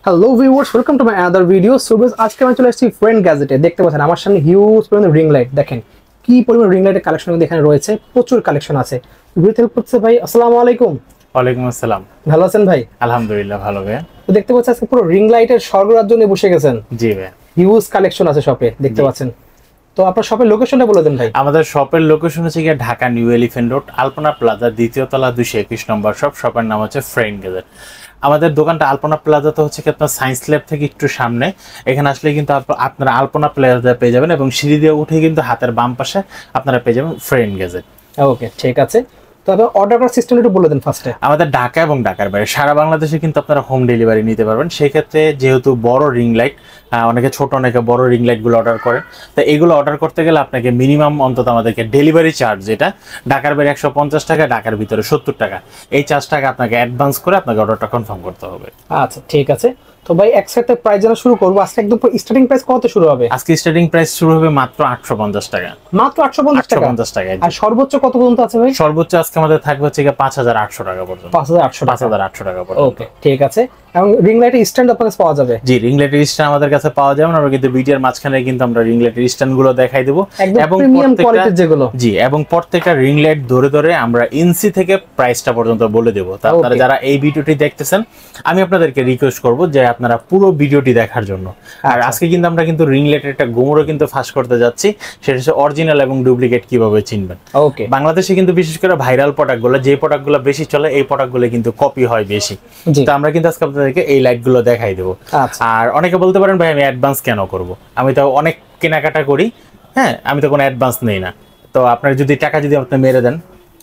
Hello viewers, welcome to my other video. So guys, আজকে আমি চলে আসছি ফ্রেন্ড গ্যাজেটে। দেখতে পাচ্ছেন আমার সামনে হিউজ পরিমাণ রিং লাইট। দেখেন কি পরিমাণ রিং লাইটের কালেকশন এখানে রয়েছে, প্রচুর কালেকশন আছে। ভিডিও হেল্প করছে ভাই। আসসালামু আলাইকুম। ওয়ালাইকুম আসসালাম। ভালো আছেন ভাই? আলহামদুলিল্লাহ ভালো ভাই। তো দেখতে পাচ্ছেন আজকে পুরো রিং লাইটের স্বর্গরাজ্য নিয়ে বসে গেছেন। জি ভাই, হিউজ কালেকশন আছে শপে, দেখতে পাচ্ছেন। তো আপনার শপের লোকেশনটা বলে দেন ভাই। আমাদের শপের লোকেশন হচ্ছে গিয়ে ঢাকা নিউ এলিফ্যান্ট রোড, আলপনা প্লাজা, দ্বিতীয় তলা, 221 নম্বর শপ। শপের নাম হচ্ছে ফ্রেন্ড গ্যাজেট। আমাদের দোকানটা আলপনা প্লাজাতে হচ্ছে কি আপনার সায়েন্স ল্যাব থেকে একটু সামনে। এখানে আসলে কিন্তু আপনারা আলপনা প্লাজা পেয়ে যাবেন এবং সিঁড়ি দিয়ে উঠে কিন্তু হাতের বাম পাশে আপনারা পেয়ে যাবেন ফ্রেন্ড গ্যাজেট। ওকে, ঠিক আছে। তো আপনার অর্ডার করার সিস্টেমটা একটু বলে দেন ফার্স্টে। আমাদের ঢাকা এবং ঢাকার বাইরে সারা বাংলাদেশে কিন্তু আপনারা হোম ডেলিভারি নিতে পারবেন। সেই ক্ষেত্রে যেহেতু বড় রিং লাইট, অনেকে ছোট অনেকে বড় রিং লাইটগুলো অর্ডার করেন, তো এগুলো অর্ডার করতে গেলে আপনাকে মিনিমাম অন্তত আমাদেরকে ডেলিভারি চার্জ, যেটা ঢাকার বাইরে 150 টাকা, ঢাকার ভিতরে 70 টাকা, এই চার্জটাকে আপনাকে অ্যাডভান্স করে আপনাকে অর্ডারটা কনফার্ম করতে হবে। আচ্ছা, ঠিক আছে। তো ভাই একসাথে প্রাইস জানা শুরু করবো। আজকে একদম স্টার্টিং প্রাইস কত শুরু হবে? আজকে স্টার্টিং প্রাইস শুরু হবে মাত্র 850 টাকা। মাত্র 850 টাকা। আর সর্বোচ্চ কত পর্যন্ত আছে ভাই? সর্বোচ্চ আজকে আমাদের থাকবে হচ্ছে 5800 টাকা পর্যন্ত। 5800 টাকা পর্যন্ত। ওকে, ঠিক আছে। এবং রিং লাইটের স্ট্যান্ড আপনার কাছে পাওয়া যাবে? জি, রিং লাইটের স্ট্যান্ড আমাদের কাছে পাওয়া যাবে। আমরা কিন্তু ভিডিওর মাঝখানে কিন্তু আমরা রিং লাইটের স্ট্যান্ড গুলো দেখাই দেব এবং প্রিমিয়াম কোয়ালিটির যেগুলো। জি, এবং প্রত্যেকটা রিং লাইট ধরে ধরে আমরা ইঞ্চি থেকে প্রাইসটা পর্যন্ত বলে দেব। তো আপনারা যারা এই ভিডিওটি দেখতেছেন, আমি আপনাদেরকে রিকোয়েস্ট করব যে আপনারা পুরো ভিডিওটি দেখার জন্য। আর আজকে কিন্তু আমরা রিং লাইটের একটা গুমরও কিন্তু ফাঁস করতে যাচ্ছি, সেটা হচ্ছে অরিজিনাল এবং ডুপ্লিকেট কিভাবে চিনবেন। ওকে, বাংলাদেশে কিন্তু বিশেষ করে ভাইরাল প্রোডাক্টগুলো, যে প্রোডাক্টগুলো বেশি চলে, এই প্রোডাক্টগুলো কিন্তু কপি হয় বেশি। তো আমরা কিন্তু আজকে আপনাদেরকে এই লাইটগুলো দেখাই দেবো। আর অনেকে বলতে পারেন ভাই আমি অ্যাডভান্স কেন করব, আমি তো অনেক কেনাকাটা করি, হ্যাঁ, আমি তো কোনো অ্যাডভান্স নেই না। তো আপনার যদি টাকা যদি আপনি মেরে দেন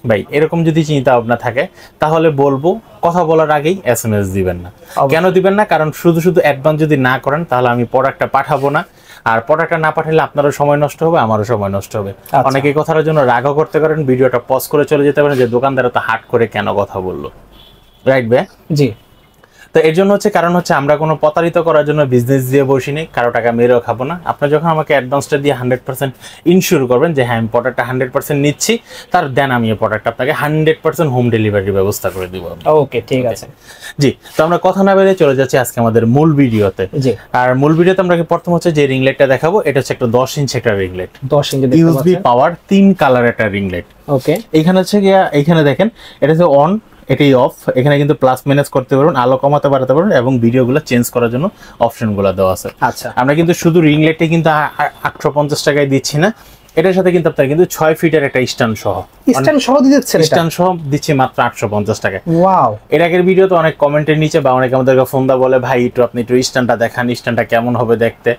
ভাই, এরকম যদি চিন্তা ভাবনা থাকে, তাহলে বলবো কথা বলার আগেই SMS দিবেন না। কেন দিবেন না? কারণ শুধু শুধু অ্যাডভান্স যদি না করেন, তাহলে আমি প্রোডাক্টটা পাঠাবো না। আর প্রোডাক্টটা না পাঠালে আপনারও সময় নষ্ট হবে, আমারও সময় নষ্ট হবে। অনেকে কথার জন্য রাগও করতে পারেন, ভিডিওটা পজ করে চলে যেতে পারেন যে দোকানদার তো হাট করে কেন কথা বললো। রাইট ভাই? জি। তো এর জন্য কারণ আমরা কোনো প্রতারিত করার জন্য বিজনেস দিয়ে বসি নেই, কারো টাকা মেরেও খাবো না। আপনি যখন আমাকে অ্যাডভান্সটা দিয়ে 100% ইনশিওর করবেন যে হ্যাঁ আমি প্রোডাক্টটা 100% নিচ্ছি, তার দেন আমি এই প্রোডাক্টটা আপনাকে 100% হোম ডেলিভারির ব্যবস্থা করে দিব। ওকে, ঠিক আছে। জি, তো আমরা কথা না বেরিয়ে চলে যাচ্ছি আজকে আমাদের মূল ভিডিওতে। আর মূল ভিডিওতে আমরা প্রথম যে রিং লাইটটা দেখাবো, এটা হচ্ছে একটা 10 ইঞ্চি একটা রিং লাইট। 10 ইঞ্চি ইউএসবি পাওয়ার 3 কালার একটা রিং লাইট। ওকে, এইখানে এইখানে দেখেন, এটা হচ্ছে অন, এটাই অফ। এখানে কিন্তু প্লাস মাইনাস করতে পারবেন, আলো কমাতে বাড়াতে পারবেন এবং ভিডিওগুলো চেঞ্জ করার জন্য অপশনগুলো দেওয়া আছে। আচ্ছা, আমরা কিন্তু শুধু রিং লাইটে কিন্তু 850 টাকায় দিচ্ছি না, এটার সাথে কিন্তু আপনারা কিন্তু 6 ফিটের একটা স্ট্যান্ড সহ দিচ্ছেন। স্ট্যান্ড সহ দিচ্ছি মাত্র 850 টাকায়। ওয়াও! এর আগের ভিডিওতে অনেক কমেন্টের নিচে বা অনেকে আমাদেরকে ফোন দা বলে ভাই আপনি একটু স্ট্যান্ডটা দেখান, স্ট্যান্ডটা কেমন হবে দেখতে।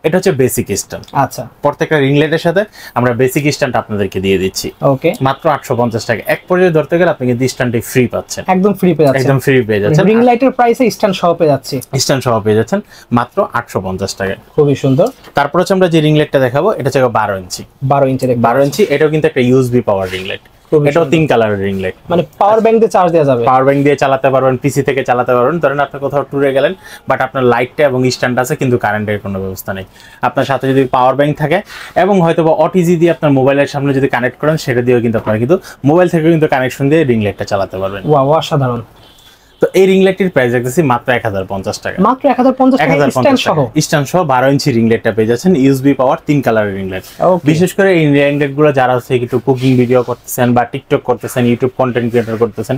এটা হচ্ছে বেসিক স্ট্যান্ড। আচ্ছা, প্রত্যেকটা রিং লাইটের সাথে আমরা বেসিক স্ট্যান্ড আপনাদেরকে দিয়ে দিচ্ছি। ওকে, মাত্র 850 টাকা। এক পর্যায়ে ধরতে গেলে আপনি কিন্তু স্ট্যান্ডটি ফ্রি পাচ্ছেন, একদম ফ্রি পেয়ে যাচ্ছেন। একদম ফ্রি পেয়ে যাচ্ছেন। রিং লাইটের প্রাইসে স্ট্যান্ড সহ পেয়ে যাচ্ছি, স্ট্যান্ড সহ পেয়ে যাচ্ছেন মাত্র 850 টাকায়। খুবই সুন্দর। তারপর আমরা যে রিং লাইটটা দেখাবো, এটা হচ্ছে 12 ইঞ্চি। 12 ইঞ্চি, এটাও কিন্তু একটা ইউএসবি পাওয়ার রিং লাইট। এটাও 3 কালারের রিং লাইট, মানে পাওয়ার ব্যাংক দিয়ে চার্জ দেওয়া যাবে। পাওয়ার ব্যাংক দিয়ে চালাতে পারবেন, পিসি থেকে চালাতে পারবেন। ধরেন আপনি কোথাও ট্যুরে গেলেন, বাট আপনার লাইটটা এবং স্ট্যান্ড আছে কিন্তু কারেন্টের কোনো ব্যবস্থা নেই। আপনার সাথে যদি পাওয়ার ব্যাংক থাকে এবং হয়তো বা ওটিজি দিয়ে আপনার মোবাইলের সামনে যদি কানেক্ট করেন, সেটা দিয়েও কিন্তু আপনারা কিন্তু মোবাইল থেকে কিন্তু কানেকশন দিয়ে রিং লাইটটা চালাতে পারবেন। ওয়াও, অসাধারণ। তো এই রিং লাইটের প্রাইস দেখতেছি মাত্র 1050 টাকা। মাত্র 1050 টাকা স্ট্যান্ড সহ। স্ট্যান্ড সহ 12 ইঞ্চি রিং লাইটটা পেয়ে যাচ্ছেন, ইউএসবি পাওয়ার 3 কালারের রিং লাইট। বিশেষ করে এই রিং লাইটগুলো যারা একটু কুকিং ভিডিও করতেছেন বা টিকটক করতেছেন, ইউটিউব কন্টেন্ট ক্রিয়েটর করতেছেন,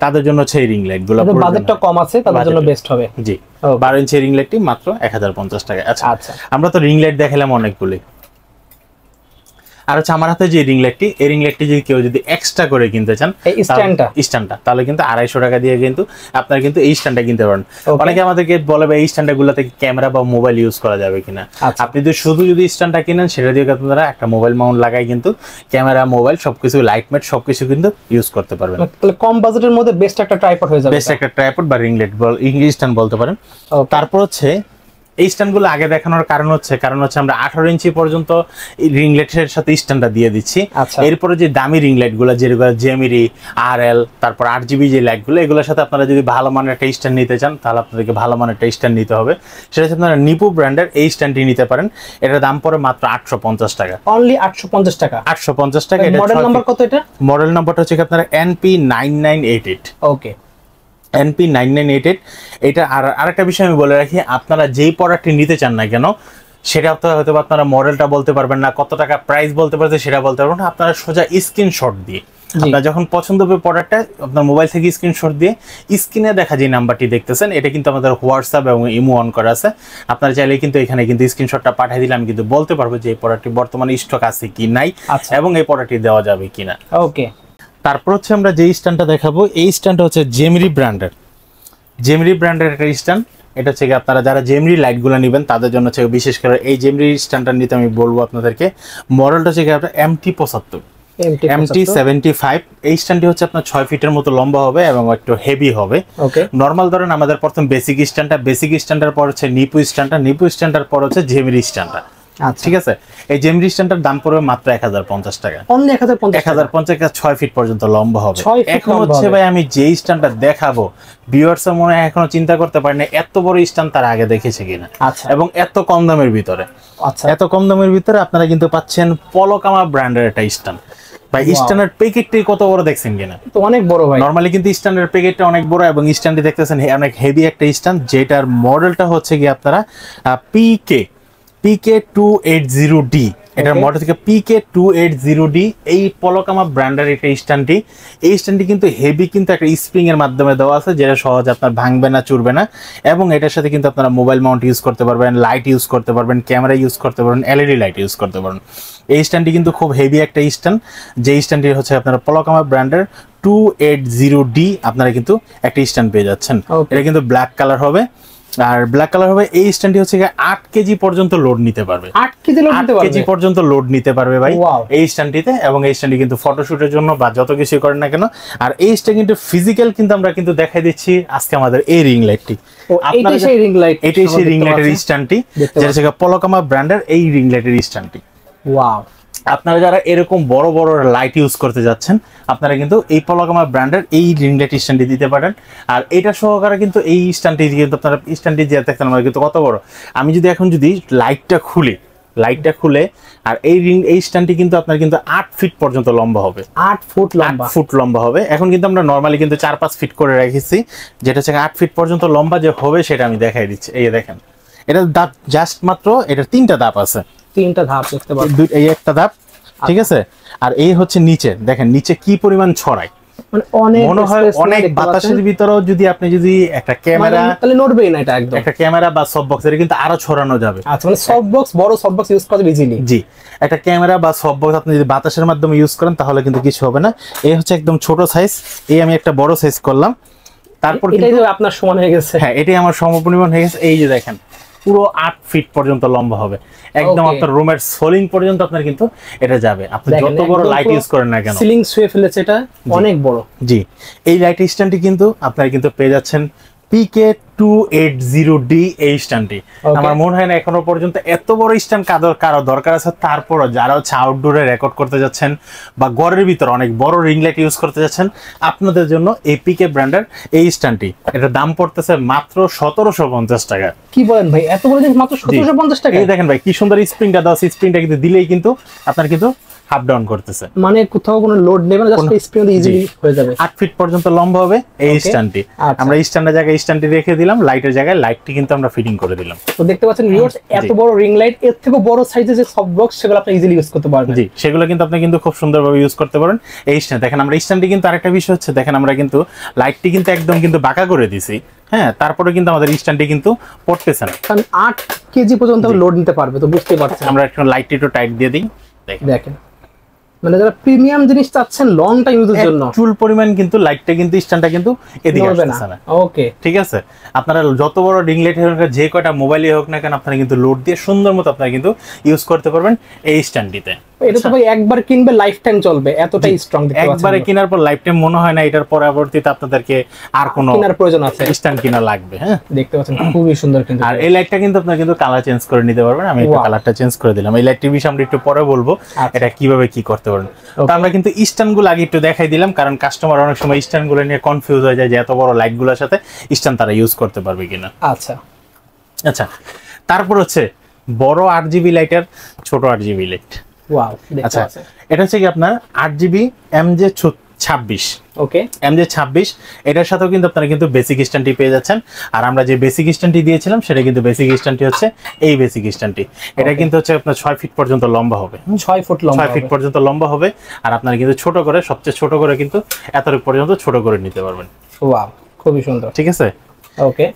তাদের জন্য এই রিং লাইটগুলো বাজেটটা কম আছে, তাদের জন্য বেস্ট হবে। জি, 12 ইঞ্চি রিং লাইটটি মাত্র 1050 টাকা। আচ্ছা, আমরা তো রিং লাইট দেখালাম অনেকগুলি। আর আমার হাতে যে রিং লাইটটি, এই রিং লাইটটি যদি কেউ এক্সট্রা করে কিনতে চান, স্ট্যান্ডটা, তাহলে কিন্তু 250 টাকা দিয়ে কিন্তু আপনারা কিন্তু এই স্ট্যান্ডটা কিনতে পারেন। অনেকে আমাদেরকে বলে ভাই এই স্ট্যান্ডগুলোতে ক্যামেরা বা মোবাইল ইউজ করা যাবে কিনা। আপনি যদি স্ট্যান্ডটা কিনেন, সেটা দিয়ে আপনারা একটা মোবাইল মাউন্ট লাগাই কিন্তু ক্যামেরা, মোবাইল সবকিছু, লাইটমেট সবকিছু কিন্তু ইউজ করতে পারবেন। তাহলে কম বাজেটের মধ্যে বেস্ট একটা ট্রাইপড হয়ে যাবে। বেস্ট একটা ট্রাইপড বা রিং লাইট ইংলিশ স্ট্যান্ড বলতে পারেন। তারপর এই স্ট্যান্ডগুলো আগে দেখানোর কারণ হচ্ছে আমরা 18 ইঞ্চি পর্যন্ত রিং লাইটের সাথে স্ট্যান্ডটা দিয়ে দিচ্ছি। এরপরে যে দামি রিং লাইটগুলো, যেগুলো জেমিরি, RL, তারপর 8GB যে লাইটগুলো, এগুলোর সাথে আপনারা যদি ভালো মানের একটা স্ট্যান্ড নিতে চান, তাহলে আপনাদেরকে ভালো মানের একটা স্ট্যান্ড নিতে হবে। সেটা হচ্ছে আপনারা নিপু ব্র্যান্ডের এই স্ট্যান্ডটি নিতে পারেন। এটার দাম পড়ে মাত্র 850 টাকা। অনলি 850 টাকা। 850 টাকা। মডেল নাম্বার কত এটা? মডেল নাম্বারটা হচ্ছে আপনারা NP9988। ওকে, NP9988। এটা আরেকটা বিষয় আমি বলে রাখি, আপনারা যেই প্রোডাক্টটি নিতে চান না কেন সেটা হয়তো আপনারা মডেলটা বলতে পারবেন না, কত টাকা প্রাইস বলতে পারবেন সেটা বলতে পারবেন না, আপনারা সোজা স্ক্রিনশট দিয়ে আপনার যখন পছন্দ হবে প্রোডাক্টটা আপনার মোবাইল থেকে স্ক্রিনশট দিয়ে স্ক্রিনে দেখা যে নাম্বারটি দেখতেছেন এটা কিন্তু আমাদের হোয়াটসঅ্যাপ এবং ইমো অন করা আছে, আপনারা চাইলে কিন্তু এখানে কিন্তু স্ক্রিনশটটা পাঠিয়ে দিলে আমি কিন্তু বলতে পারবো যে এই প্রোডাক্টটি বর্তমানে স্টক আছে কি নাই এবং এই প্রোডাক্টটি দেওয়া যাবে কিনা। ওকে, তারপর হচ্ছে আমরা যে স্ট্যান্ডটা দেখাবো এই স্ট্যান্ডটা হচ্ছে জেমরি ব্র্যান্ডের একটা স্ট্যান্ড। এটা হচ্ছে আপনারা যারা জেমরি লাইটগুলো নেবেন তাদের জন্য হচ্ছে বিশেষ করে এই জেমরি স্ট্যান্ডটা নিতে আমি বলবো আপনাদেরকে। মডেলটা হচ্ছে আপনার MT75। এই স্ট্যান্ডটি হচ্ছে আপনার 6 ফিটের মতো লম্বা হবে এবং একটু হেভি হবে। নর্মাল ধরেন আমাদের প্রথম বেসিক স্ট্যান্ডের পর হচ্ছে নিপু স্ট্যান্ডের পর হচ্ছে জেমরি স্ট্যান্ডটা। ঠিক আছে, এই জেমরি স্ট্যান্ডটার দাম পড়বে মাত্র 1050 টাকা, অনলি 1050 6 ফিট পর্যন্ত লম্বা হবে। এখন হচ্ছে ভাই আমি যে স্ট্যান্ডটা দেখাবো ভিউয়ার্সরা মনে হয় এখনো চিন্তা করতে পারে না এত বড় স্ট্যান্ড তার আগে দেখেছে কিনা, এবং এত কম দামের ভিতরে। এত কম দামের ভিতরে আপনারা কিন্তু পাচ্ছেন পলকামা ব্র্যান্ডের একটা স্ট্যান্ড। ভাই স্ট্যান্ডের প্যাকেটটি কত বড় দেখছেন কিনা, তো অনেক বড় ভাই। নরমালি কিন্তু স্ট্যান্ডের প্যাকেটটা অনেক বড় এবং স্ট্যান্ডটি দেখতেছেন অনেক হেভি একটা স্ট্যান্ড, যেটার মডেলটা হচ্ছে কি আপনারা PK280D। এটার মডেল থেকে PK280D। এই পলকামা ব্র্যান্ডের একটা স্ট্যান্ডটি, এই স্ট্যান্ডটি কিন্তু হেভি, কিন্তু একটা স্প্রিং এর মাধ্যমে দেওয়া আছে যেটা সহজে আপনার ভাঙবে না, চুরবে না, এবং এটার সাথে কিন্তু আপনারা মোবাইল মাউন্ট ইউজ করতে পারবেন, লাইট ইউজ করতে পারবেন, ক্যামেরা ইউজ করতে পারবেন, LED লাইট ইউজ করতে পারবেন। এই স্ট্যান্ডটি কিন্তু খুব হেভি একটা স্ট্যান্ড, যে স্ট্যান্ডটি হচ্ছে আপনারা পলকামা ব্র্যান্ডের 280D আপনারা কিন্তু একটা স্ট্যান্ড পেয়ে যাচ্ছেন। এটা কিন্তু ব্ল্যাক কালার হবে, আর ব্ল্যাক কালার হবে। এই স্ট্যান্ডটি হচ্ছে 8 কেজি পর্যন্ত লোড নিতে পারবে, 8 কেজি পর্যন্ত লোড নিতে পারবে ভাই এই স্ট্যান্ডটিতে। এবং এই স্ট্যান্ডটি কিন্তু ফটোশুটের জন্য বা যত কিছু করেন না কেন। আর এই স্ট্যান্ড কিন্তু ফিজিক্যাল কিন্তু আমরা কিন্তু দেখাই দিচ্ছি আজকে আমাদের এই রিং লাইটটি। এটাই সেই রিং লাইটের স্ট্যান্ডটি, যেটা হচ্ছে পলকামা ব্র্যান্ডের এই রিং লাইটের স্ট্যান্ডটি। ওয়াও, আপনারা যারা এরকম বড় বড় লাইট ইউজ করতে যাচ্ছেন আপনারা কিন্তু এই পলকামা ব্র্যান্ডের এই রিং লাইট স্ট্যান্ডটি দিতে পারেন। আর এটা সহকারে কিন্তু এই স্ট্যান্ডটি কিন্তু আপনারা স্ট্যান্ডটি যে দেখতেন আমরা কিন্তু কত বড়, আমি যদি এখন যদি লাইটটা খুলে আর এই স্ট্যান্ডটি কিন্তু আপনার কিন্তু 8 ফিট পর্যন্ত লম্বা হবে, 8 ফুট লম্বা হবে। এখন কিন্তু আমরা নরমালি কিন্তু 4-5 ফিট করে রেখেছি, যেটা হচ্ছে 8 ফিট পর্যন্ত লম্বা যে হবে সেটা আমি দেখাই দিচ্ছি। এই দেখেন, এটা দাঁত জাস্ট মাত্র এটার 3টা ধাপ আছে, 3টা ধাপ দেখতে পাচ্ছেন, এই একটা ধাপ, ঠিক আছে। আর এই হচ্ছে নিচে, দেখেন নিচে কি পরিমাণ ছড়ায়, মানে মনে হয় অনেক বাতাসের ভিতরেও যদি আপনি যদি একটা ক্যামেরা, তাহলে নড়বেই না, এটা একদম একটা ক্যামেরা বা সফট বক্স এর কিন্তু আরো ছড়ানো যাবে। আচ্ছা, মানে সফট বক্স, বড় সফট বক্স ইউজ করা ইজিলি। জি, একটা ক্যামেরা বা সফট বক্স আপনি যদি বাতাসের মাধ্যমে ইউজ করেন তাহলে কিন্তু কিছু হবে না। এই হচ্ছে একদম ছোট সাইজ, এই আমি একটা বড় সাইজ করলাম, তারপর এটাই তো আপনার সমান হয়ে গেছে। হ্যাঁ, এটাই আমার সমপরিমাণ হয়ে গেছে। এই যে দেখেন পুরো 8 ফিট পর্যন্ত লম্বা হবে, একদম আপনার রুমের সোলিং পর্যন্ত আপনার কিন্তু এটা যাবে, আপনি যত বড় লাইট ইউজ করেন না কেন। সিলিং ছুঁয়ে ফেলেছে, এটা অনেক বড়। জি, এই লাইট স্ট্যান্ডটি কিন্তু আপনারা কিন্তু পেয়ে যাচ্ছেন PK280D এই স্ট্যান্ডটি। আমার মনে হয় না এখনো পর্যন্ত এত বড় স্ট্যান্ড কারো দরকার আছে। তারপরও যারা হচ্ছে আউটডোরে রেকর্ড করতে যাচ্ছেন বা ঘরের ভিতর অনেক বড় রিং লাইট ইউজ করতে যাচ্ছেন, আপনাদের জন্য এই PK ব্র্যান্ডের এই স্ট্যান্ডটি, এটা দাম পড়তেছে মাত্র 1750 টাকা। কি বলেন ভাই, এত বড় জিনিস মাত্র 1750 টাকা? এই দেখেন ভাই কি সুন্দর স্প্রিংটা দাও, স্প্রিংটা কিন্তু দিলেই কিন্তু আপনার কিন্তু আপ ডাউন করতেছে, মানে কোথাও কোনো লোড নেবে না, জাস্ট স্প্রিং দিয়ে ইজিলি হয়ে যাবে। 8 ফিট পর্যন্ত লম্বা হবে এই স্ট্যান্ডটি। আমরা এই স্ট্যান্ডের জায়গায় স্ট্যান্ডটি রেখে দিলাম, লাইটের জায়গায় লাইটটি কিন্তু আমরা ফিটিং করে দিলাম। তো দেখতে পাচ্ছেন ভিউয়ার্স, এত বড় রিং লাইট, এর থেকে বড় সাইজের যে সফট বক্স সেগুলো আপনি ইজিলি ইউজ করতে পারবেন। জি, সেগুলো কিন্তু আপনি কিন্তু খুব সুন্দরভাবে ইউজ করতে পারেন এই স্ট্যান্ড। দেখেন আমরা স্ট্যান্ডটি কিন্তু আরেকটা বিষয় হচ্ছে, দেখেন আমরা কিন্তু লাইটটি কিন্তু একদম কিন্তু বাঁকা করে দিছি, হ্যাঁ, তারপরে কিন্তু আমাদের স্ট্যান্ডটি কিন্তু পড়তেছে না, কারণ 8 কেজি পর্যন্ত লোড নিতে পারবে। তো বুঝতে পারছেন, আমরা একটু লাইটটি একটু টাইট দিয়ে দিই। দেখেন, মানে যারা প্রিমিয়াম জিনিস চাচ্ছেন লং টাইম ইউজের জন্য, চুল পরিমাণ কিন্তু লাইটটা কিন্তু স্ট্যান্ডটা কিন্তু এদিকে আসছে না। ওকে, ঠিক আছে, আপনারা যত বড় রিং লাইট হোক না, যে কয়টা মোবাইলে হোক না কেন, আপনারা কিন্তু লোড দিয়ে সুন্দর মতো আপনারা কিন্তু ইউজ করতে পারবেন এই স্ট্যান্ডটিতে। এটা তো ভাই একবার কিনবে লাইফ টাইম চলবে, এতটাই স্ট্রং। দেখতে পাচ্ছেন, একবারে কেনার পর লাইফ টাইম মনে হয় না, এটার পরবর্তীতে আপনাদেরকে আর কোনো কেনার প্রয়োজন আছে, স্ট্যান্ড কিনা লাগবে। হ্যাঁ, দেখতে পাচ্ছেন খুবই সুন্দর কিন্তু। আর এই লাইটটা কিন্তু আপনারা কিন্তু কালার চেঞ্জ করে নিতে পারবেন। আমি একটু কালারটা চেঞ্জ করে দিলাম। এই লাইটটির বিষয়ে আমরা একটু পরে বলবো এটা কিভাবে কি করতে পারেন। তো আমরা কিন্তু স্ট্যান্ডগুলো আগে একটু দেখাই দিলাম, কারণ কাস্টমার অনেক সময় স্ট্যান্ডগুলো নিয়ে কনফিউজ হয়ে যায় যে এত বড় লাইটগুলোর সাথে স্ট্যান্ড তারা ইউজ করতে পারবে কিনা। আচ্ছা আচ্ছা, তারপর হচ্ছে বড় 8GB লাইটের ছোট 8GB লাইট। ওয়াও, আচ্ছা, এটা হচ্ছে কি আপনার 8GB MJ26। ওকে MJ26 এটার সাথেও কিন্তু আপনারা কিন্তু বেসিক স্ট্যান্ডটি পেয়ে যাচ্ছেন। আর আমরা যে বেসিক স্ট্যান্ডটি দিয়েছিলাম সেটা কিন্তু বেসিক স্ট্যান্ডটি হচ্ছে এই বেসিক স্ট্যান্ডটি। এটা কিন্তু হচ্ছে আপনার 6 ফিট পর্যন্ত লম্বা হবে, 6 ফুট লম্বা, 6 ফিট পর্যন্ত লম্বা হবে। আর আপনারা কিন্তু ছোট করে, সবচেয়ে ছোট করে কিন্তু এতটুকু পর্যন্ত ছোট করে নিতে পারবেন। ওয়াও, খুবই সুন্দর। ঠিক আছে, ওকে।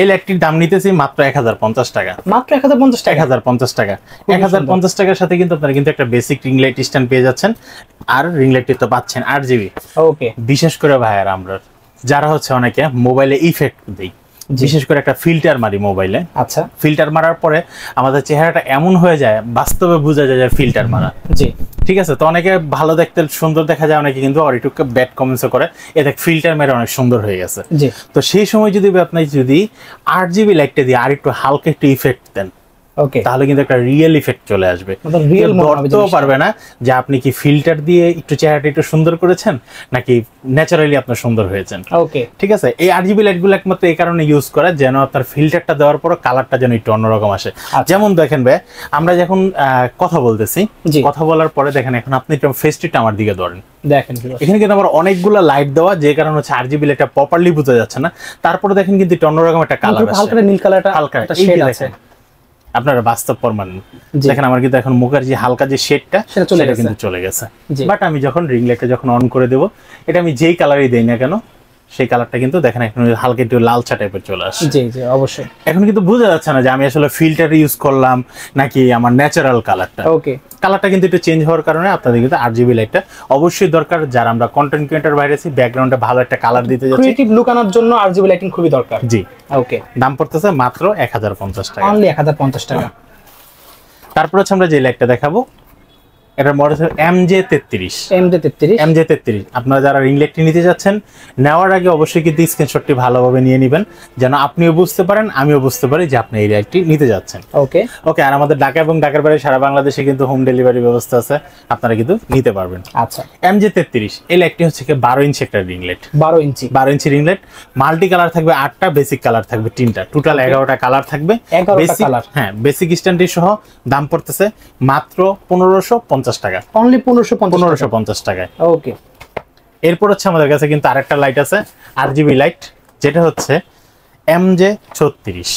এই লাইটটির দাম নিতেছি মাত্র 1050 টাকা। মাত্র 1050 টাকা? 1050 টাকা। 1050 টাকার সাথে কিন্তু আপনারা কিন্তু একটা বেসিক রিং লাইট স্ট্যান্ড পেয়ে যাচ্ছেন। আর রিং লাইটটি তো পাচ্ছেন RGB। ওকে। বিশেষ করে ভাইয়ার আমরা যারা হচ্ছে অনেকে মোবাইলে ইফেক্ট দেই, বিশেষ করে একটা ফিল্টার মারি মোবাইলে। আচ্ছা। ফিল্টার মারার পরে আমাদের চেহারাটা এমন হয়ে যায়, বাস্তবে বোঝা যায় যে ফিল্টার মারা। জি, ঠিক আছে। তো অনেকে ভালো দেখতে সুন্দর দেখা যায়, অনেকে কিন্তু একটু ব্যাড কমেন্টস করে, এ দেখ ফিল্টার মেরে অনেক সুন্দর হয়ে গেছে। জি। তো সেই সময় যদি আপনি যদি 8GB লাইটটা দিয়ে আর একটু হালকা একটু ইফেক্ট দেন, ওকে, তাহলে কিন্তু একটা রিয়েল ইফেক্ট চলে আসবে। রিয়েল ধরতেও পারবে না যে আপনি কি ফিল্টার দিয়ে একটু চেহারাটা একটু সুন্দর করেছেন নাকি ন্যাচারালি আপনার সুন্দর হয়েছেন। ওকে, ঠিক আছে। এই RGB লাইটগুলো একমাত্র এই কারণে ইউজ করা যেন আপনার ফিল্টারটা দেওয়ার পর কালারটা যেন একটু অন্যরকম আসে। যেমন দেখেন ভাই, আমরা যখন কথা বলতেছি, কথা বলার পরে দেখেন এখন আপনি ফেসটিটা আমার দিকে ধরেন, দেখেন এখানে কিন্তু আমার অনেকগুলো লাইট দেওয়া, যে কারণে হচ্ছে RGB লাইটটা প্রপারলি বোঝা যাচ্ছে না। তারপরে দেখেন কিন্তু একটু অন্যরকম একটা কালার আসে, হালকা নীল কালারটা, হালকা একটা শেড আছে। আপনারা বাস্তব প্রমাণ দেখেন, আমার কিন্তু এখন মুখের যে হালকা যে শেডটা সেটা কিন্তু চলে গেছে। বাট আমি যখন রিং লাইটটা যখন অন করে দেব, এটা আমি যেই কালারই দেই না কেন, সেই কালারটা কিন্তু দেখেন এখন হালকা একটু লালচা টাইপের চলে আসে। জি জি, অবশ্যই। এখন কিন্তু বোঝা যাচ্ছে না যে আমি আসলে ফিল্টার ইউজ করলাম নাকি আমার ন্যাচারাল কালারটা। ওকে, কালারটা কিন্তু একটু চেঞ্জ হওয়ার কারণে আপনাদের কিন্তু RGB লাইটটা অবশ্যই দরকার। যারা আমরা কন্টেন্ট ক্রিয়েটর বাইরে আছি, ব্যাকগ্রাউন্ডে ভালো একটা কালার দিতে যাচ্ছি, ক্রিয়েটিভ লুক আনার জন্য RGB লাইটিং খুবই দরকার। জি, ওকে। দাম পড়তেছে মাত্র 1050 টাকা, অনলি 1050 টাকা। তারপর হচ্ছে আমরা যে লাইটটা দেখাবো, এটার মডেল হচ্ছে MJ33। আপনারা যারা রিং লাইটটি নিতে যাচ্ছেন, নেওয়ার আগে অবশ্যই কিন্তু স্ক্রিনশটটি ভালোভাবে নিয়ে নেবেন, যেন আপনিও বুঝতে পারেন, আমিও বুঝতে পারি যে আপনি এই লাইটটি নিতে যাচ্ছেন। ওকে ওকে। আর আমাদের ঢাকা এবং ঢাকার বাইরে সারা বাংলাদেশে কিন্তু হোম ডেলিভারি ব্যবস্থা আছে, আপনারা কিন্তু নিতে পারবেন। আচ্ছা, MJ33 এই লাইটটি হচ্ছে কি 12 ইঞ্চি একটা রিং লাইট। 12 ইঞ্চি রিং লাইট, মাল্টি কালার থাকবে 8টা, বেসিক কালার থাকবে 3টা, টোটাল 11টা কালার থাকবে। 11টা কালার, হ্যাঁ। বেসিক স্ট্যান্ডটি সহ দাম পড়তেছে মাত্র 1550 টাকা, অনলি 1550 টাকায়। ওকে। এরপর হচ্ছে আমাদের কাছে কিন্তু আরেকটা লাইট আছে, RGB লাইট, যেটা হচ্ছে MJ36।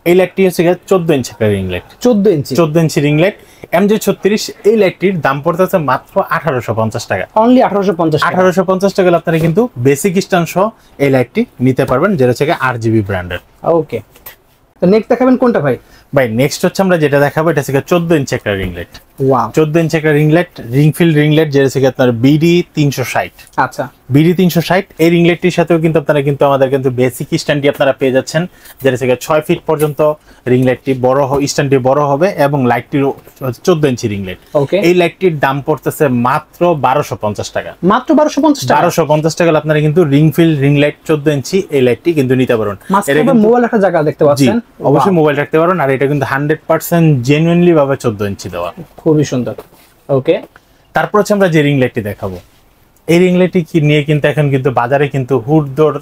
এই লাইটটি হচ্ছে 14 ইঞ্চি একটা রিং লাইট। 14 ইঞ্চি রিং লাইট MJ36। এই লাইটটির দাম পড়তেছে মাত্র 1850 টাকা, অনলি 1850 টাকা। আপনারা কিন্তু বেসিক স্ট্যান্ড সহ এই লাইটটি নিতে পারবেন, যেটা হচ্ছে RGB ব্র্যান্ডের। ওকে। তো নেক্সট দেখাবেন কোনটা ভাই? ভাই নেক্সট হচ্ছে আমরা যেটা দেখাবো, এটা হচ্ছে 14 ইঞ্চি একটা রিং লাইট। ওয়াও, 14 ইঞ্চি একটা রিং লাইট, রিংফিল্ড রিং লাইট, যেটা হচ্ছে আপনার BD 360। আচ্ছা, BD 360। এই রিং লাইটটির সাথেও কিন্তু আপনারা কিন্তু আমাদের কিন্তু বেসিক স্ট্যান্ডটি আপনারা পেয়ে যাচ্ছেন, যেটা হচ্ছে 6 ফিট পর্যন্ত রিং লাইটটি বড় স্ট্যান্ডটি বড় হবে, এবং লাইটটির 14 ইঞ্চি রিং লাইট। এই লাইটটির দাম পড়তেছে মাত্র 1250 টাকা, মাত্র 1250 টাকা। আপনারা কিন্তু রিংফিল্ড রিং লাইট 14 ইঞ্চি এই লাইটটি কিন্তু নিতে পারবেন। এটা মোবাইল রাখার জায়গা দেখতে পাচ্ছেন, অবশ্যই মোবাইল রাখতে পারেন। আর এটা কিন্তু 100% জেনুইনলি ভাবে 14 ইঞ্চি দেওয়া, খুবই সুন্দর। ওকে। তারপর হচ্ছে আমরা যে রিং লাইটটি দেখাবো, এই রিং লাইটটি নিয়ে কিন্তু এখন কিন্তু বাজারে কিন্তু হুড়দৌড়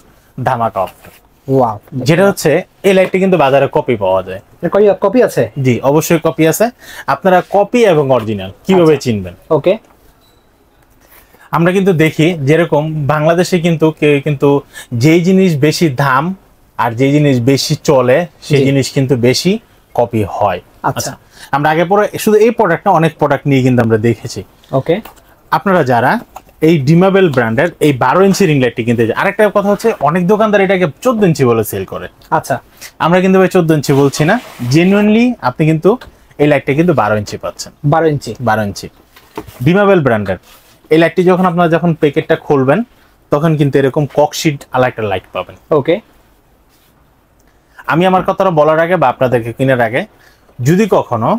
ধামাকা অফার। ওয়াও, যেটা হচ্ছে এই লাইটটি কিন্তু বাজারে কপি পাওয়া যায়। কপি আছে? জি, অবশ্যই কপি আছে। আপনারা কপি এবং অরিজিনাল কিভাবে চিনবেন? ওকে, আমরা কিন্তু দেখি যেরকম বাংলাদেশে কিন্তু যেই জিনিস বেশি দাম আর যেই জিনিস বেশি চলে, সেই জিনিস কিন্তু বেশি কপি হয়। আচ্ছা, আমরা আগে পরে শুধু এই প্রোডাক্টটা, অনেক প্রোডাক্ট নিয়ে কিন্তু আমরা দেখেছি। ওকে। আপনারা যারা এই ডিমাবেল ব্র্যান্ডের এই 12 ইঞ্চি রিং লাইটটি কিনতে যায়, আরেকটা কথা হচ্ছে অনেক দোকানদার এটাকে 14 ইঞ্চি বলে সেল করে। আচ্ছা, আমরা কিন্তু ভাই 14 ইঞ্চি বলছি না, জেনুইনলি আপনি কিন্তু এই লাইটটা কিন্তু 12 ইঞ্চি পাচ্ছেন। 12 ইঞ্চি ডিমাবেল ব্র্যান্ডের এই লাইটটি যখন আপনারা যখন প্যাকেটটা খুলবেন, তখন কিন্তু এরকম ককশিট আলা একটা লাইট পাবেন। ওকে। আমি আমার কথাটা বলার আগে বা আপনাদেরকে কেনার আগে, যদি কখনো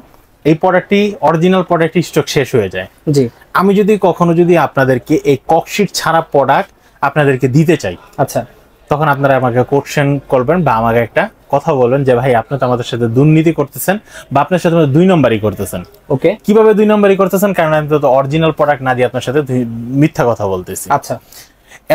এই প্রোডাক্টটি অরিজিনাল প্রোডাক্টটি স্টক শেষ হয়ে যায়, জি, আমি যদি কখনো আপনাদেরকে এই ককশিট ছাড়া প্রোডাক্ট আপনাদেরকে দিতে চাই, আচ্ছা, তখন আপনারা আমাকে কোশ্চেন করবেন বা আমাকে একটা কথা বলবেন যে ভাই আপনি তো আমাদের সাথে দুর্নীতি করতেছেন বা আপনার সাথে 2 নম্বরই করতেছেন। ওকে। কিভাবে 2 নম্বরই করতেছেন? কারণ আমি তো অরিজিনাল প্রোডাক্ট না দিয়ে আপনার সাথে মিথ্যা কথা বলতেছি। আচ্ছা।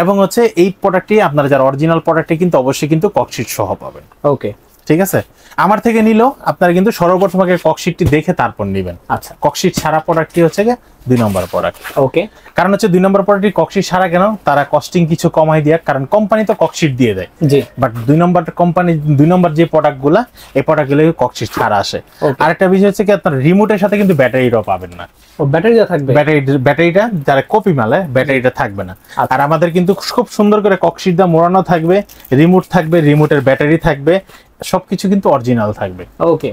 এবং হচ্ছে এই প্রোডাক্টটি আপনারা যারা অরিজিনাল প্রোডাক্টটি কিন্তু অবশ্যই কিন্তু ককশিট সহ পাবেন। ওকে। ঠিক আছে, আমার থেকে নিলেও আপনারা কিন্তু সর্বপ্রথম আগে ককশিটটি দেখে তারপর নেবেন। আচ্ছা, ককশিট ছাড়া প্রোডাক্টটি হচ্ছে গিয়ে 2 নম্বর প্রোডাক্ট। ওকে, কারণ হচ্ছে 2 নম্বর প্রোডাক্টটি ককশিট ছাড়া কেন, তারা কস্টিং কিছু কমাই দেয়, কারণ কোম্পানি তো ককশিট দিয়ে দেয়, জি, বাট 2 নম্বর কোম্পানি 2 নম্বর যে প্রোডাক্টগুলো, এই প্রোডাক্টগুলো ককশিট ছাড়া আসে। আরেকটা বিষয় হচ্ছে কি, আপনার রিমোটের সাথে কিন্তু ব্যাটারিটাও পাবেন না। ও, ব্যাটারিটা থাকবে? ব্যাটারিটা যারা কপি মালে ব্যাটারিটা থাকবে না। আর আমাদের কিন্তু খুব সুন্দর করে ককশিট দিয়ে মোড়ানো থাকবে, রিমোট থাকবে, রিমোটের ব্যাটারি থাকবে, সবকিছু কিন্তু অরিজিনাল থাকবে। ওকে।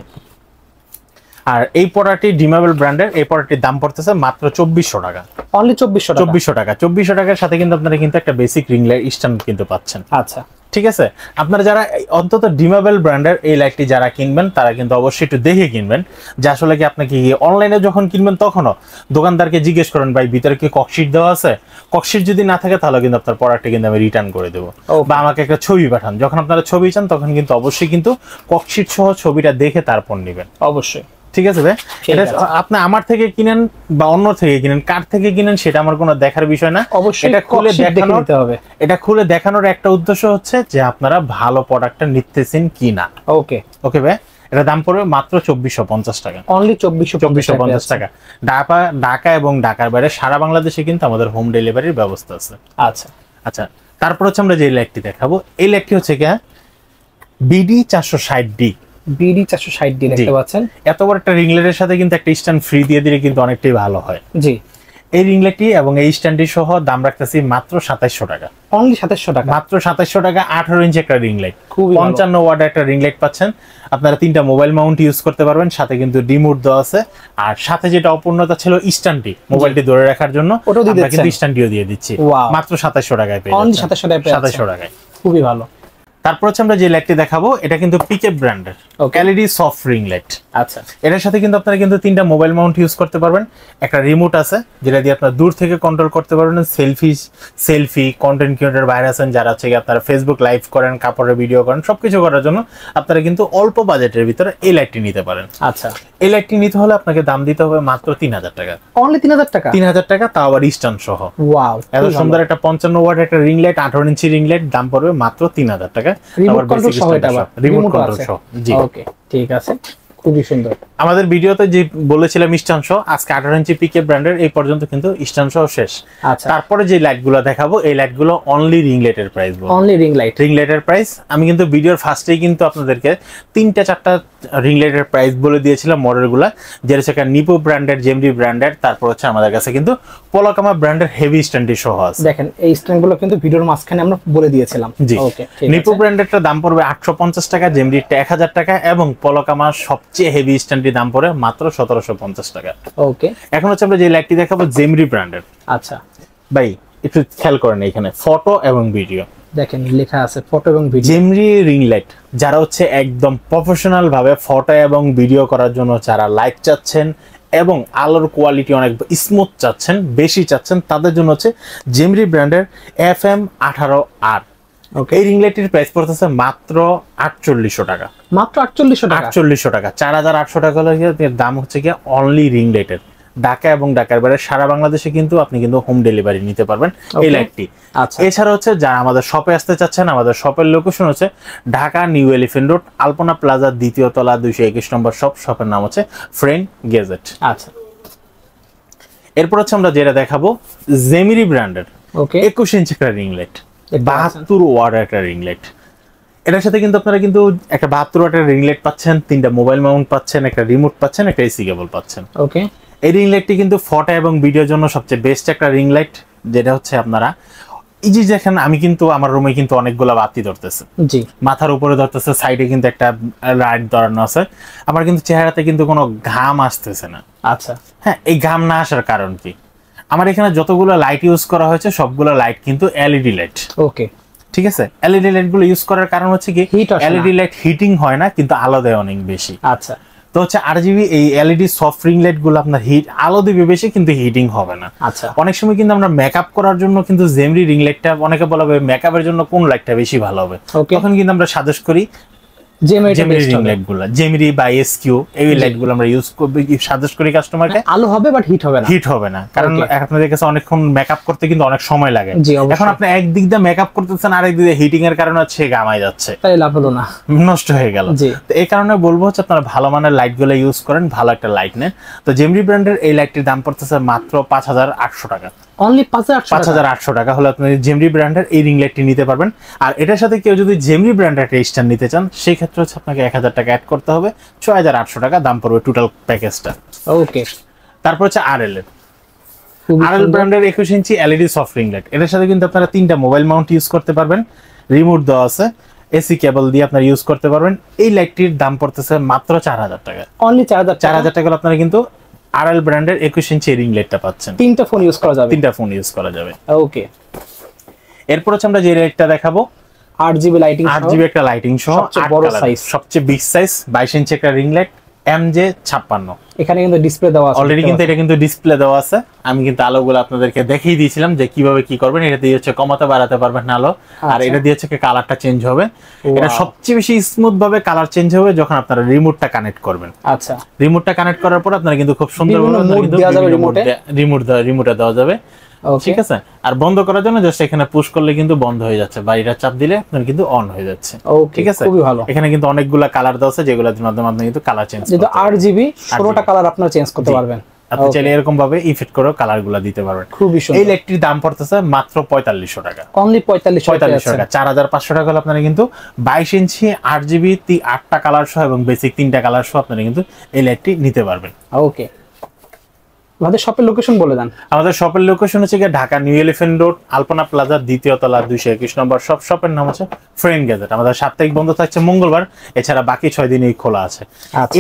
আর এই প্রোডাক্টটি ডিমাবেল ব্র্যান্ডের, এই প্রোডাক্টটির দাম পড়তেছে মাত্র 2400 টাকা। অনলি 2400 টাকা? 2400 টাকা। 2400 টাকার সাথে কিন্তু আপনারা কিন্তু একটা বেসিক রিং লাইট স্ট্যান্ড কিন্তু পাচ্ছেন। আচ্ছা, ঠিক আছে, আপনারা যারা অন্তত ডিমাবেল ব্র্যান্ডের এই লাইটটি যারা কিনবেন তারা কিন্তু অবশ্যই একটু দেখে কিনবেন, যে আসলে কি আপনি কি অনলাইনে যখন কিনবেন তখনও দোকানদারকে জিজ্ঞেস করেন ভাই ভিতরে কি ককশিট দেওয়া আছে, ককশিট যদি না থাকে তাহলে কিন্তু আপনার প্রোডাক্টটা কিন্তু আমি রিটার্ন করে দেবো, বা আমাকে একটা ছবি পাঠান। যখন আপনারা ছবি চান তখন কিন্তু অবশ্যই কিন্তু ককশিট সহ ছবিটা দেখে তারপর নেবেন অবশ্যই। ঠিক আছে ভাই, এটা আপনি আমার থেকে কিনেন বা অন্য থেকে কিনেন, কার থেকে কিনেন সেটা আমার কোনো দেখার বিষয় না, অবশ্যই এটা খুলে দেখাতে হবে। এটা খুলে দেখানোর একটা উদ্দেশ্য হচ্ছে যে আপনারা ভালো প্রোডাক্টটা নিতেছেন কিনা। ওকে ওকে ভাই, এটা দাম পড়বে মাত্র 2450 টাকা। অনলি 2450 টাকা। ঢাকা এবং ঢাকার বাইরে সারা বাংলাদেশে কিন্তু আমাদের হোম ডেলিভারির ব্যবস্থা আছে। আচ্ছা আচ্ছা, তারপর হচ্ছে আমরা যে লাইটটি দেখাবো, এই লাইটটি হচ্ছে কি BD 460D। BD 460D দেখতে পাচ্ছেন, এত বড় একটা রিং লাইটের সাথে কিন্তু একটা স্ট্যান্ড ফ্রি দিয়ে দিলে কিন্তু অনেকটাই ভালো হয়। জি, এই রিং লাইটটি এবং এই স্ট্যান্ডটি সহ দাম রাখতেছি মাত্র 2700 টাকা। অনলি 2700 টাকা? মাত্র 2700 টাকা। 18 ইঞ্চি একটা রিং লাইট, 55 ওয়াটের একটা রিং লাইট পাচ্ছেন। আপনারা 3টা মোবাইল মাউন্ট ইউজ করতে পারবেন, সাথে কিন্তু রিমোট দেওয়া আছে। আর সাথে যেটা অপূর্ণতা ছিল স্ট্যান্ডটি, মোবাইলটি ধরে রাখার জন্য, আমরা কিন্তু স্ট্যান্ডটিও দিয়ে দিচ্ছি মাত্র 2700 টাকায় পেয়ে যাচ্ছেন। অনলি 2700 টাকায়, খুবই ভালো। তারপর হচ্ছে আমরা যে লাইটটি দেখাবো, এটা কিন্তু পিকআপ ব্র্যান্ডের LED সফট রিং লাইট। আচ্ছা, এটার সাথে কিন্তু আপনারা কিন্তু 3টা মোবাইল মাউন্ট ইউজ করতে পারবেন, একটা রিমোট আছে যেটা দিয়ে আপনারা দূর থেকে কন্ট্রোল করতে পারবেন। সেলফি কন্টেন্ট ক্রিয়েটর বাইরে আছেন যারা হচ্ছে আপনারা ফেসবুক লাইভ করেন, কাপড়ের ভিডিও করেন, সবকিছু করার জন্য আপনারা কিন্তু অল্প বাজেটের ভিতরে এই লাইটটি নিতে পারেন। আচ্ছা, এই লাইটটি নিতে হলে আপনাকে দাম দিতে হবে মাত্র 3000 টাকা। অনলি 3000 টাকা? 3000 টাকা, তাও আবার স্ট্যান্ড সহ। ওয়াও, এত সুন্দর একটা 55 ওয়াট একটা রিং লাইট, 18 ইঞ্চি রিং লাইট, দাম পড়বে মাত্র 3000 টাকা। রিমোট কন্ট্রোল সহ, এটা আবার রিমোট কন্ট্রোল সহ। জি, ওকে, ঠিক আছে, খুবই সুন্দর। আমাদের ভিডিওতে যে বলেছিলাম স্ট্যান্ড সহ, আজকে 18 ইঞ্চি পিকআপ ব্র্যান্ডের এই পর্যন্ত কিন্তু স্ট্যান্ড সহ শেষ। আচ্ছা, তারপরে যে লাইটগুলো দেখাবো, এই লাইটগুলো অনলি রিং লাইটের প্রাইস বলবো। অনলি রিং লাইটের প্রাইস আমি কিন্তু ভিডিওর ফার্স্টেই কিন্তু আপনাদেরকে 3টা-4টা রিং লাইটের প্রাইস বলে দিয়েছিলাম মডেলগুলো, যেটা হচ্ছে নিপো ব্র্যান্ডের, জেমরি ব্র্যান্ডের, তারপর হচ্ছে আমাদের কাছে কিন্তু পলকামা ব্র্যান্ডের হেভি স্ট্যান্ডটি সহ আছে। দেখেন এই স্ট্যান্ডগুলো কিন্তু ভিডিওর মাঝখানে আমরা বলে দিয়েছিলাম। জি, ওকে। নিপো ব্র্যান্ডেরটা দাম পড়বে 850 টাকা, জেমরিটা 1000 টাকা, এবং পলকামার সবচেয়ে হেভি স্ট্যান্ডটির দাম পড়ে মাত্র 1750 টাকা। ওকে, এখন হচ্ছে আমরা যে লাইটটি দেখাবো জেমরি ব্র্যান্ডের। আচ্ছা ভাই, একটু খেয়াল করেন এখানে ফটো এবং ভিডিও দেখেন লেখা আছে, ফটো এবং ভিডিও। জেমরি রিং লাইট যারা হচ্ছে একদম প্রফেশনাল ভাবে ফটো এবং ভিডিও করার জন্য যারা লাইট চাচ্ছেন এবং আলোর কোয়ালিটি অনেক স্মুথ চাচ্ছেন, বেশি চাচ্ছেন, তাদের জন্য হচ্ছে জেমরি ব্র্যান্ডের FM18R। এই রিং লাইটের প্রাইস পড়তেছে মাত্র 4800 টাকা। মাত্র 4800 টাকা? 4800 টাকা। 4800 টাকা এর দাম হচ্ছে কি অনলি রিং লাইটের। ঢাকা এবং ঢাকার বাইরে সারা বাংলাদেশে কিন্তু আপনি কিন্তু হোম ডেলিভারি নিতে পারবেন এই লাইটটি। আচ্ছা, এছাড়া হচ্ছে যারা আমাদের শপে আসতে চাচ্ছেন, আমাদের শপের লোকেশন হচ্ছে ঢাকা নিউ এলিফ্যান্ট রোড, আলপনা প্লাজার 2য় তলা, 221 নম্বর শপ। শপের নাম হচ্ছে ফ্রেন্ড গ্যাজেট। আচ্ছা, এরপর হচ্ছে আমরা যেটা দেখাবো জেমরি ব্র্যান্ডের 21 ইঞ্চি একটা রিং লাইট, 72 ওয়াট একটা রিং লাইট। এটার সাথে কিন্তু আপনারা কিন্তু একটা 72 ওয়াটের রিং লাইট পাচ্ছেন, 3টা মোবাইল মাউন্ট পাচ্ছেন, একটা রিমোট পাচ্ছেন, একটা এসি কেবল পাচ্ছেন। ওকে, এই রিং লাইটটি কিন্তু ফটো এবং ভিডিওর জন্য সবচেয়ে বেস্ট একটা রিং লাইট, যেটা হচ্ছে আপনারা এই যে দেখেন আমি কিন্তু আমার রুমে কিন্তু অনেকগুলো বাতি ধরতেছে। জি, মাথার উপরে ধরতেছে, সাইডে কিন্তু একটা লাইট ধরানো আছে, আমার কিন্তু চেহারাতে কিন্তু কোনো ঘাম আসতেছে না। আচ্ছা, হ্যাঁ, এই ঘাম না আসার কারণ কি, আমার এখানে যতগুলো লাইট ইউজ করা হয়েছে সবগুলো লাইট কিন্তু এলইডি লাইট। ওকে, ঠিক আছে, এলইডি লাইট গুলো ইউজ করার কারণ হচ্ছে কি এলইডি লাইট হিটিং হয় না, কিন্তু আলো দেয় অনেক বেশি। আচ্ছা, তো হচ্ছে আরজিবি এই এলইডি সফট রিং লাইট গুলো আপনার আলো দিবে বেশি, কিন্তু হিটিং হবে না। আচ্ছা, অনেক সময় কিন্তু আমরা মেকআপ করার জন্য কিন্তু জেমরি রিং লাইটটা, অনেকে বলা হবে মেকআপের জন্য কোন লাইটটা বেশি ভালো হবে, তখন কিন্তু আমরা সাজেস্ট করি জেমিরি রিং লাইট গুলো, জেমিরি বা এসকিউ এই লাইট গুলো আমরা ইউজ করব, সাজেস্ট করি কাস্টমারকে। আলো হবে বাট হিট হবে না, হিট হবে না, কারণ আপনাদের কাছে অনেকক্ষণ মেকআপ করতে কিন্তু অনেক সময় লাগে। এখন আপনি একদিক দিয়ে মেকআপ করতেছেন, আরেক দিকে হিটিং এর কারণে হচ্ছে গামায় যাচ্ছে, তাই লাভ হলো না, নষ্ট হয়ে গেল। তো এই কারণে বলবো হচ্ছে আপনারা ভালো মানের লাইট গুলো ইউজ করেন, ভালো একটা লাইট নেন। তো জেমিরি ব্র্যান্ডের এই লাইটটির দাম পড়তেছে মাত্র 5800 টাকা। অনলি 5800 টাকা হলে আপনি জেমিরি ব্র্যান্ডের এই রিং লাইটটি নিতে পারবেন। আর এটার সাথে কেউ যদি জেমিরি ব্র্যান্ডের একটা স্ট্যান্ড নিতে চান, সেই ক্ষেত্রে হচ্ছে আপনাকে 1000 টাকা অ্যাড করতে হবে, 6800 টাকা দাম পড়বে টোটাল প্যাকেজটা। ওকে, তারপর হচ্ছে আরএল ব্র্যান্ডের 21 inch LED soft ring light. এটার সাথে কিন্তু আপনারা 3টা মোবাইল মাউন্ট ইউজ করতে পারবেন, রিমোট দেওয়া আছে, এসি কেবল দিয়ে আপনারা ইউজ করতে পারবেন। এই লাইটটির দাম পড়তেছে মাত্র 4000 টাকা। অনলি 4000 টাকা আপনারা কিন্তু আরএল ব্র্যান্ডের 21 ইঞ্চি রিং লাইটটা পাচ্ছেন। 3টা ফোন ইউজ করা যাবে, 3টা ফোন ইউজ করা যাবে। ওকে, এরপর হচ্ছে আমরা যে লাইটটা দেখাবো 8GB লাইটিং, 8GB একটা লাইটিং সহ, সবচেয়ে বড় সাইজ, সবচেয়ে বিগ সাইজ 22 ইঞ্চি একটা রিং লাইট MJ56। এখানে কিন্তু ডিসপ্লে দেওয়া আছে অলরেডি, কিন্তু এটা কিন্তু ডিসপ্লে দেওয়া আছে। আমি কিন্তু আলোগুলো আপনাদেরকে দেখিয়ে দিয়েছিলাম যে কিভাবে কি করবেন। এটা দিয়ে হচ্ছে কমাতে বাড়াতে পারবেন আলো, আর এটা দিয়ে হচ্ছে কালারটা চেঞ্জ হবে। এটা সবচেয়ে বেশি স্মুথ ভাবে কালার চেঞ্জ হবে যখন আপনারা রিমোটটা কানেক্ট করবেন। আচ্ছা, রিমোটটা কানেক্ট করার পর আপনারা কিন্তু খুব সুন্দর রিমোটে দেওয়া যাবে, ঠিক আছে। আর বন্ধ করার জন্য জাস্ট এখানে পুশ করলে কিন্তু বন্ধ হয়ে যাচ্ছে, বা এটা চাপ দিলে আপনার কিন্তু অন হয়ে যাচ্ছে, ঠিক আছে। খুবই ভালো। এখানে কিন্তু অনেকগুলা কালার দেওয়া আছে, যেগুলোর মাধ্যমে আপনি কিন্তু কালার চেঞ্জ করতে পারবেন। 8GB 16টা কালার আপনারা চেঞ্জ করতে পারবেন। আপনি চাইলে এরকম ভাবে ইফেক্ট করে কালারগুলো দিতে পারবেন। খুবই সুন্দর। এই লাইটটির দাম পড়তেছে মাত্র 4500 টাকা। অনলি 4500 টাকা। 4500 টাকা হলে আপনারা কিন্তু 22 ইঞ্চি 8GB 8টা কালার সহ এবং বেসিক 3টা কালার সহ আপনারা কিন্তু এই লাইটটি নিতে পারবেন। ওকে, আমাদের শপের লোকেশন বলে দেন। আমাদের শপের লোকেশন হচ্ছে ঢাকা নিউ এলিফ্যান্ট রোড, আলপনা প্লাজার 2য় তলা, 221 নম্বর শপ। শপের নাম হচ্ছে ফ্রেন্ড গ্যাজেট। আমাদের সাপ্তাহিক বন্ধ থাকছে মঙ্গলবার, এছাড়া বাকি 6 দিনই খোলা আছে।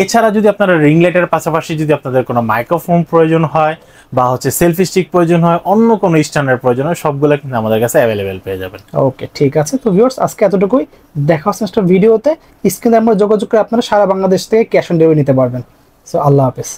এছাড়া যদি আপনারা রিং লাইটের পাশাপাশি যদি আপনাদের কোনো মাইক্রোফোন প্রয়োজন হয় বা হচ্ছে সেলফি স্টিক প্রয়োজন হয়, অন্য কোনো স্ট্যান্ডার্ড প্রয়োজন হয়, সবগুলো কিন্তু আমাদের কাছে অ্যাভেলেবেল পেয়ে যাবেন। ওকে, ঠিক আছে। তো ভিউয়ার্স, আজকে এতটুকুই। দেখা হচ্ছে নেক্সট ভিডিওতে। স্ক্রিনে আমরা যোগাযোগ করে আপনারা সারা বাংলাদেশ থেকে ক্যাশ অন ডেলিভারি নিতে পারবেন। সো আল্লাহ হাফেজ।